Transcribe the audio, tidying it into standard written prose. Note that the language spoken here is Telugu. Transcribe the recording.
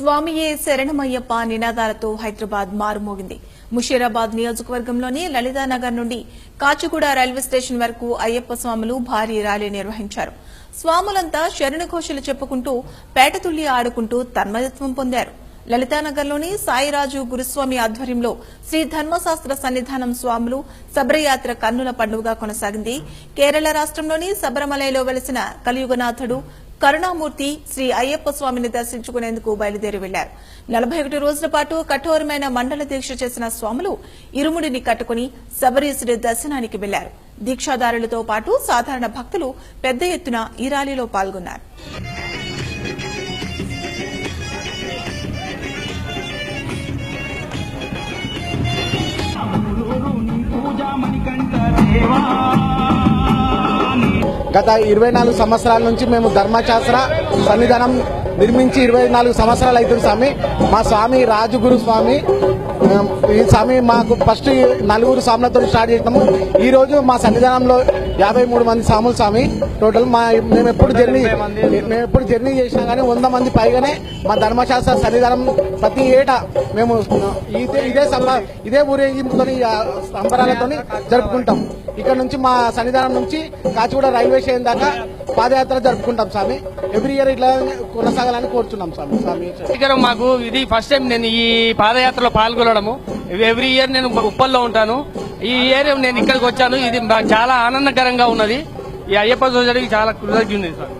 స్వామియే శరణమయ్యప్ప నినాదాలతో హైదరాబాద్ మారుమోగింది. ముషీరాబాద్ నియోజకవర్గంలోని లలితానగర్ నుండి కాచిగూడ రైల్వే స్టేషన్ వరకు అయ్యప్ప స్వాములు భారీ ర్యాలీ నిర్వహించారు. స్వాములంతా శరణఘోషలు చెప్పుకుంటూ పేటతుల్లి ఆడుకుంటూ తన్మయత్వం పొందారు. లలితానగర్లోని సాయిరాజు గురుస్వామి ఆధ్వర్యంలో శ్రీ ధర్మశాస్త్ర సన్నిధానం స్వాములు శబరయాత్ర కన్నుల పండుగగా కొనసాగింది. కేరళ రాష్ట్రంలోని శబరిమలలో వెలిసిన కలియుగనాథుడు కరుణామూర్తి శ్రీ అయ్యప్ప స్వామిని దర్శించుకునేందుకు బయలుదేరి వెళ్లారు. 41 రోజుల పాటు కఠోరమైన మండల దీక్ష చేసిన స్వాములు ఇరుముడిని కట్టుకుని శబరీశుడి దర్శనానికి వెళ్లారు. దీక్షాదారులతో పాటు సాధారణ భక్తులు పెద్ద ఎత్తున ఈ ర్యాలీలో పాల్గొన్నారు. గత 24 సంవత్సరాల నుంచి మేము ధర్మశాస్త్ర సన్నిధానం నిర్మించి 24 సంవత్సరాలు అవుతుంది స్వామి. మా స్వామి రాజుగురు స్వామి. ఈ స్వామి మాకు ఫస్ట్ 4 స్వాములతో స్టార్ట్ చేసినాము. ఈ రోజు మా సన్నిధానంలో 53 మంది స్వాములు స్వామి టోటల్. మేము ఎప్పుడు జర్నీ చేసినా కానీ 100 మంది పైగానే మా ధర్మశాస్త్ర సన్నిధానం ప్రతి ఏటా మేము ఇదే ఊరేగింపుతో సంబరాలతో జరుపుకుంటాం. ఇక్కడ నుంచి మా సన్నిధానం నుంచి కాచిగూడ రైల్వే స్టేషన్ దాకా పాదయాత్ర జరుపుకుంటాం స్వామి. ఎవ్రీ ఇయర్ ఇట్లా కొనసాగాలని కోరుతున్నాం స్వామి. మాకు ఇది ఫస్ట్ టైం నేను ఈ పాదయాత్రలో పాల్గొనడము. ఎవ్రీ ఇయర్ నేను ఉప్పల్లో ఉంటాను. ఈ ఇయర్ నేను ఇక్కడికి వచ్చాను. ఇది చాలా ఆనందకరంగా ఉన్నది. ఈ అయ్యప్ప సోదరికి చాలా కృతజ్ఞత స్వామి.